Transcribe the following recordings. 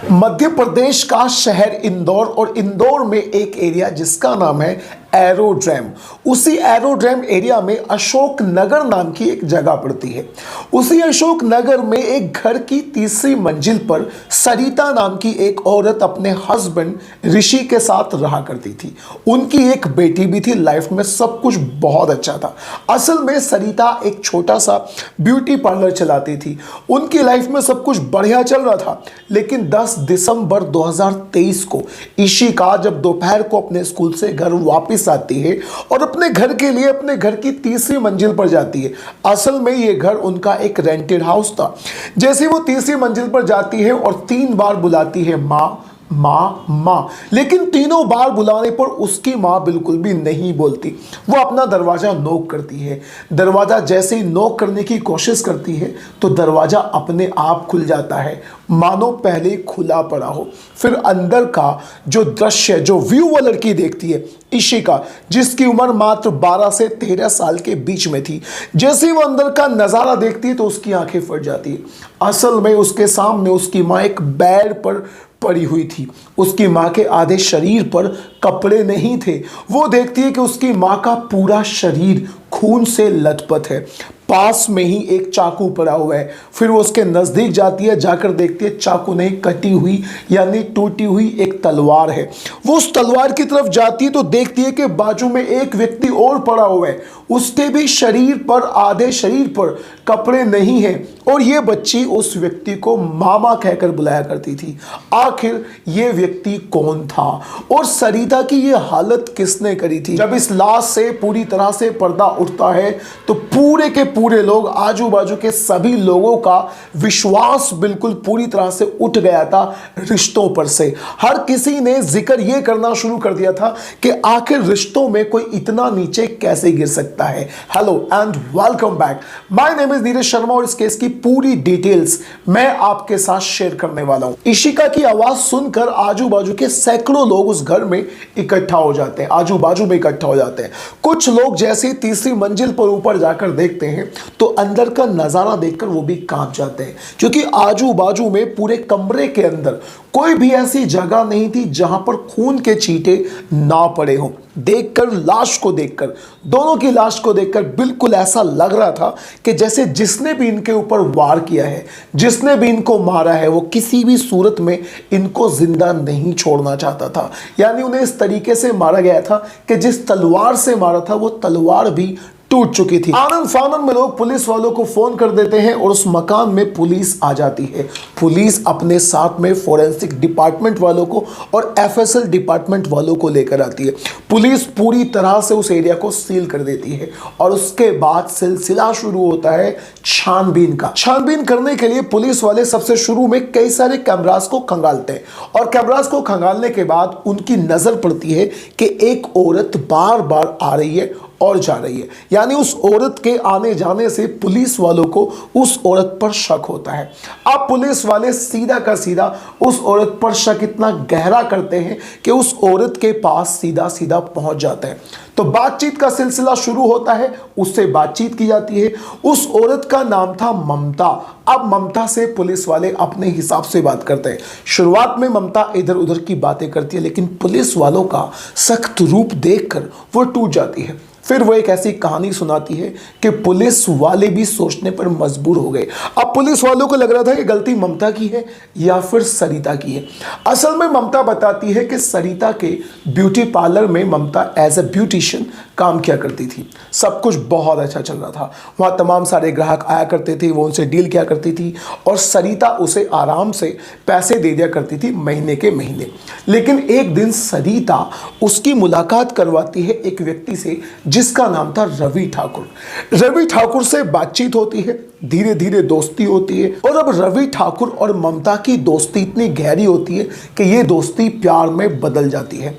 मध्य प्रदेश का शहर इंदौर और इंदौर में एक एरिया जिसका नाम है एरोड्रम। उसी एरोड्रम एरिया में अशोक नगर नाम की एक जगह पड़ती है। उसी अशोक नगर में एक घर की तीसरी मंजिल पर सरिता नाम की एक औरत अपने हस्बैंड ऋषि के साथ रहा करती थी। उनकी एक बेटी भी थी। लाइफ में सब कुछ बहुत अच्छा था। असल में सरिता एक छोटा सा ब्यूटी पार्लर चलाती थी। उनकी लाइफ में सब कुछ बढ़िया चल रहा था। लेकिन 10 दिसंबर 2023 को इशिका जब दोपहर को अपने स्कूल से घर वापस आती है और अपने घर के लिए अपने घर की तीसरी मंजिल पर जाती है। असल में ये घर उनका एक रेंटेड हाउस था। जैसे वो तीसरी मंजिल पर जाती है और 3 बार बुलाती है माँ माँ माँ, लेकिन तीनों बार बुलाने पर उसकी माँ बिल्कुल भी नहीं बोलती। वो अपना दरवाज़ा नॉक करती है। दरवाज़ा जैसे ही नॉक करने की कोशिश करती है तो दरवाज़ा अपने आप खुल जाता है, मानो पहले ही खुला पड़ा हो। फिर अंदर का जो दृश्य, जो व्यू वो लड़की देखती है, इशिका, जिसकी उम्र मात्र 12 से 13 साल के बीच में थी। जैसे ही वो अंदर का नज़ारा देखती है तो उसकी आंखें फट जाती है। असल में उसके सामने उसकी माँ एक बेड पर पड़ी हुई थी। उसकी माँ के आधे शरीर पर कपड़े नहीं थे। वो देखती है कि उसकी माँ का पूरा शरीर खून से लथपथ है। पास में ही एक चाकू पड़ा हुआ है। फिर वो उसके नज़दीक जाती है, जाकर देखती है चाकू नहीं, कटी हुई यानी टूटी हुई एक तलवार है। वो उस तलवार की तरफ जाती है तो देखती है कि बाजू में एक व्यक्ति और पड़ा हुआ है। उसके भी शरीर पर, आधे शरीर पर कपड़े नहीं हैं और ये बच्ची उस व्यक्ति को मामा कहकर बुलाया करती थी। आखिर ये व्यक्ति कौन था और सरिता की ये हालत किसने करी थी? जब इस लाश से पूरी तरह से पर्दा उठता है तो पूरे के पूरे लोग, आजू बाजू के सभी लोगों का विश्वास बिल्कुल पूरी तरह से उठ गया था रिश्तों पर से। हर किसी ने जिक्र ये करना शुरू कर दिया था कि आखिर रिश्तों में कोई इतना नीचे कैसे गिर सकता है। Hello and welcome back, my name is Neeraj Sharma और इस केस की पूरी डिटेल्स मैं आपके साथ शेयर करने वाला हूं। इशिका की आवाज सुनकर आजू बाजू के सैकड़ों लोग उस घर में इकट्ठा हो जाते हैं, आजू बाजू में इकट्ठा हो जाते हैं। कुछ लोग जैसे तीसरी मंजिल पर ऊपर जाकर देखते हैं तो अंदर का नजारा देखकर वो भी कांप जाते हैं, क्योंकि आजू बाजू में पूरे कमरे के अंदर कोई भी ऐसी जगह नहीं थी जहां पर खून के छींटे ना पड़े हों। देखकर, लाश को देखकर, दोनों की लाश को देखकर बिल्कुल ऐसा लग रहा था कि जैसे जिसने भी इनके ऊपर वार किया है, जिसने भी इनको मारा है, वो किसी भी सूरत में इनको जिंदा नहीं छोड़ना चाहता था। यानी उन्हें इस तरीके से मारा गया था कि जिस तलवार से मारा था वो तलवार भी टूट चुकी थी। आनंद फानंद में लोग पुलिस वालों को फोन कर देते हैं और उस मकान में पुलिस आ जाती है। पुलिस अपने साथ में फोरेंसिक डिपार्टमेंट वालों को और एफएसएल डिपार्टमेंट वालों को लेकर आती है। पुलिस पूरी तरह से उस एरिया को सील कर देती है और उसके बाद सिलसिला शुरू होता है छानबीन का। छानबीन करने के लिए पुलिस वाले सबसे शुरू में कई सारे कैमरास को खंगालते हैं और कैमरास को खंगालने के बाद उनकी नजर पड़ती है कि एक औरत बार बार आ रही है और जा रही है। यानी उस औरत के आने जाने से पुलिस वालों को उस औरत पर शक होता है। अब पुलिस वाले सीधा का सीधा उस औरत पर शक इतना गहरा करते हैं कि उस औरत के पास सीधा सीधा पहुंच जाते हैं। तो बातचीत का सिलसिला शुरू होता है, उससे बातचीत की जाती है। उस औरत का नाम था ममता। अब ममता से पुलिस वाले अपने हिसाब से बात करते हैं। शुरुआत में ममता इधर उधर की बातें करती है, लेकिन पुलिस वालों का सख्त रूप देखकर वो टूट जाती है। फिर वो एक ऐसी कहानी सुनाती है कि पुलिस वाले भी सोचने पर मजबूर हो गए। अब पुलिस वालों को लग रहा था कि गलती ममता की है या फिर सरिता की है। असल में ममता बताती है कि सरिता के ब्यूटी पार्लर में ममता एज ए ब्यूटिशियन काम किया करती थी। सब कुछ बहुत अच्छा चल रहा था। वहाँ तमाम सारे ग्राहक आया करते थे, वो उनसे डील किया करती थी और सरिता उसे आराम से पैसे दे दिया करती थी महीने के महीने। लेकिन एक दिन सरिता उसकी मुलाकात करवाती है एक व्यक्ति से जिसका नाम था रवि ठाकुर। रवि ठाकुर से बातचीत होती है, धीरे धीरे दोस्ती होती है और अब रवि ठाकुर और ममता की दोस्ती इतनी गहरी होती है कि ये दोस्ती प्यार में बदल जाती है।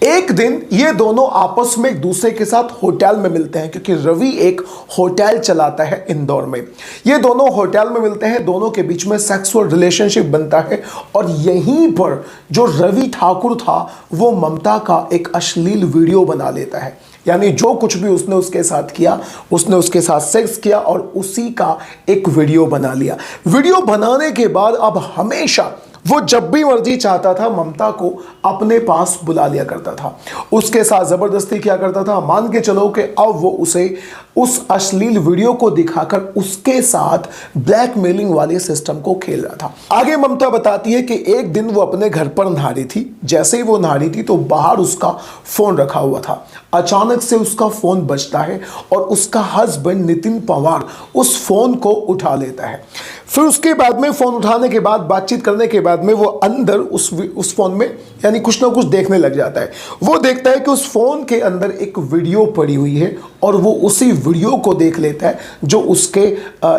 एक दिन ये दोनों आपस में एक दूसरे के साथ होटल में मिलते हैं, क्योंकि रवि एक होटल चलाता है इंदौर में। ये दोनों होटल में मिलते हैं, दोनों के बीच में सेक्सुअल रिलेशनशिप बनता है और यहीं पर जो रवि ठाकुर था वो ममता का एक अश्लील वीडियो बना लेता है। यानी जो कुछ भी उसने उसके साथ किया, उसने उसके साथ सेक्स किया और उसी का एक वीडियो बना लिया। वीडियो बनाने के बाद अब हमेशा वो जब भी मर्जी चाहता था ममता को अपने पास बुला लिया करता था, उसके साथ ज़बरदस्ती किया करता था। मान के चलो कि अब वो उसे उस अश्लील वीडियो को दिखाकर उसके साथ ब्लैकमेलिंग वाले सिस्टम को खेल रहा था। आगे ममता बताती है कि एक दिन वो अपने घर पर नहा रही थी। जैसे ही वो नहा रही थी तो बाहर उसका फ़ोन रखा हुआ था। अचानक से उसका फ़ोन बजता है और उसका हस्बैंड नितिन पवार उस फ़ोन को उठा लेता है। फिर उसके बाद में फ़ोन उठाने के बाद, बातचीत करने के बाद में वो अंदर उस फ़ोन में यानी कुछ ना कुछ देखने लग जाता है। वो देखता है कि उस फ़ोन के अंदर एक वीडियो पड़ी हुई है और वो उसी वीडियो को देख लेता है जो उसके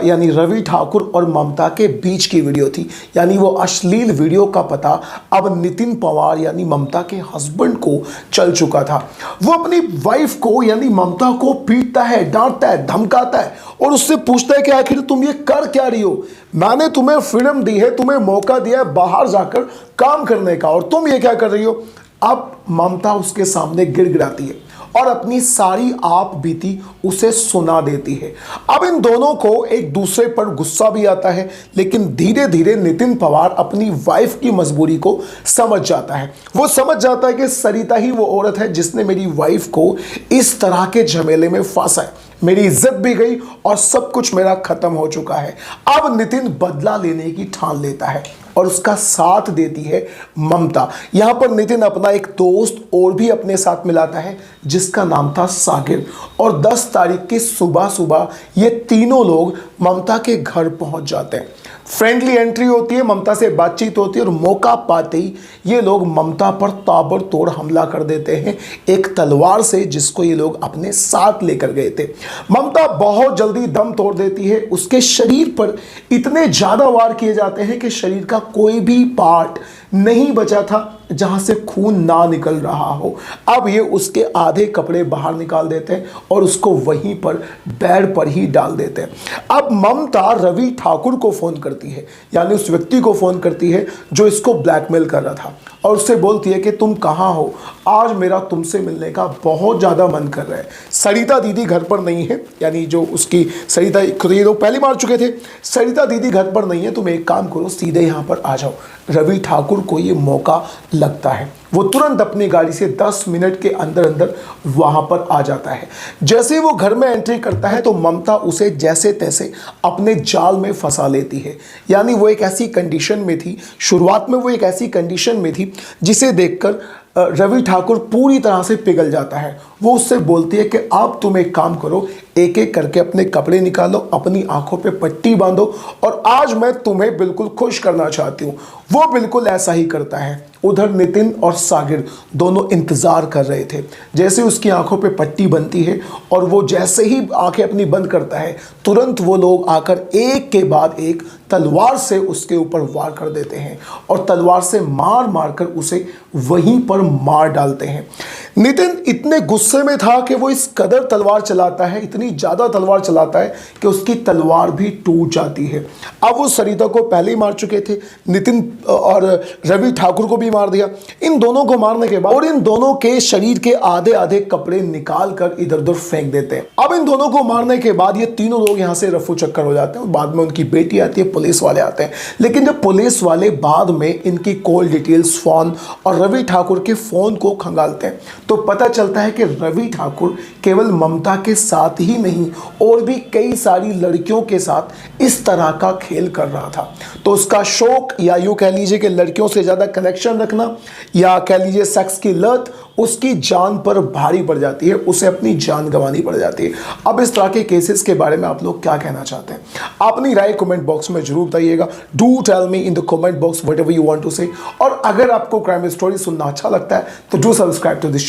यानी रवि ठाकुर और ममता के बीच की वीडियो थी। यानी वो अश्लील वीडियो का पता अब नितिन पवार यानी ममता के हस्बैंड को चल चुका था। वो अपनी वाइफ को यानी ममता को पीटता है, डांटता है, धमकाता है और उससे पूछता है कि आखिर तुम ये कर क्या रही हो? मैंने तुम्हें फ्रीडम दी है, तुम्हें मौका दिया है बाहर जाकर काम करने का, और तुम ये क्या कर रही हो? अब ममता उसके सामने गिड़गिड़ाती है और अपनी सारी आप बीती उसे सुना देती है। अब इन दोनों को एक दूसरे पर गुस्सा भी आता है, लेकिन धीरे धीरे नितिन पवार अपनी वाइफ की मजबूरी को समझ जाता है। वो समझ जाता है कि सरिता ही वो औरत है जिसने मेरी वाइफ को इस तरह के झमेले में फंसा है। मेरी इज्जत भी गई और सब कुछ मेरा खत्म हो चुका है। अब नितिन बदला लेने की ठान लेता है और उसका साथ देती है ममता। यहां पर नितिन अपना एक दोस्त और भी अपने साथ मिलाता है जिसका नाम था सागिर, और 10 तारीख की सुबह सुबह ये तीनों लोग ममता के घर पहुंच जाते हैं। फ्रेंडली एंट्री होती है, ममता से बातचीत होती है और मौका पाते ही ये लोग ममता पर ताबड़तोड़ हमला कर देते हैं एक तलवार से जिसको ये लोग अपने साथ लेकर गए थे। ममता बहुत जल्दी दम तोड़ देती है। उसके शरीर पर इतने ज़्यादा वार किए जाते हैं कि शरीर का कोई भी पार्ट नहीं बचा था जहां से खून ना निकल रहा हो। अब ये उसके आधे कपड़े बाहर निकाल देते हैं और उसको वहीं पर बेड पर ही डाल देते हैं। अब ममता रवि ठाकुर को फ़ोन करती है, यानी उस व्यक्ति को फ़ोन करती है जो इसको ब्लैकमेल कर रहा था, और उससे बोलती है कि तुम कहाँ हो, आज मेरा तुमसे मिलने का बहुत ज़्यादा मन कर रहा है। सरिता दीदी घर पर नहीं है, यानी जो उसकी सरिता ये लोग पहले मार चुके थे। सरिता दीदी घर पर नहीं है, तुम एक काम करो, सीधे यहाँ पर आ जाओ। रवि ठाकुर को ये मौका लगता है। वो तुरंत अपनी गाड़ी से 10 मिनट के अंदर अंदर वहाँ पर आ जाता है। जैसे ही वो घर में एंट्री करता है तो ममता उसे जैसे तैसे अपने जाल में फंसा लेती है। यानी वो एक ऐसी कंडीशन में थी, शुरुआत में वो एक ऐसी कंडीशन में थी जिसे देखकर रवि ठाकुर पूरी तरह से पिघल जाता है। वो उससे बोलती है कि अब तुम एक काम करो, एक एक करके अपने कपड़े निकालो, अपनी आंखों पे पट्टी बांधो और आज मैं तुम्हें बिल्कुल खुश करना चाहती हूँ। वो बिल्कुल ऐसा ही करता है। उधर नितिन और सागिर दोनों इंतज़ार कर रहे थे। जैसे उसकी आंखों पे पट्टी बनती है और वो जैसे ही आंखें अपनी बंद करता है, तुरंत वो लोग आकर एक के बाद एक तलवार से उसके ऊपर वार कर देते हैं और तलवार से मार मार कर उसे वहीं पर मार डालते हैं। नितिन इतने गुस्से में था कि वो इस कदर तलवार चलाता है, इतनी ज़्यादा तलवार चलाता है कि उसकी तलवार भी टूट जाती है। अब वो सरिता को पहले ही मार चुके थे, नितिन और रवि ठाकुर को भी मार दिया। इन दोनों को मारने के बाद और इन दोनों के शरीर के आधे आधे कपड़े निकाल कर इधर उधर फेंक देते हैं। अब इन दोनों को मारने के बाद ये तीनों लोग यहाँ से रफू चक्कर हो जाते हैं। बाद में उनकी बेटी आती है, पुलिस वाले आते हैं। लेकिन जब पुलिस वाले बाद में इनकी कॉल डिटेल्स, फ़ोन और रवि ठाकुर के फ़ोन को खंगालते हैं तो पता चलता है कि रवि ठाकुर केवल ममता के साथ ही नहीं और भी कई सारी लड़कियों के साथ इस तरह का खेल कर रहा था। तो उसका शौक, या यूँ कह लीजिए कि लड़कियों से ज़्यादा कनेक्शन रखना, या कह लीजिए सेक्स की लत, उसकी जान पर भारी पड़ जाती है, उसे अपनी जान गंवानी पड़ जाती है। अब इस तरह के केसेस के बारे में आप लोग क्या कहना चाहते हैं? अपनी राय कमेंट बॉक्स में जरूर बताइएगा। Do tell me in the comment box whatever you want to say. और अगर आपको क्राइम स्टोरी सुनना अच्छा लगता है तो do subscribe to this channel.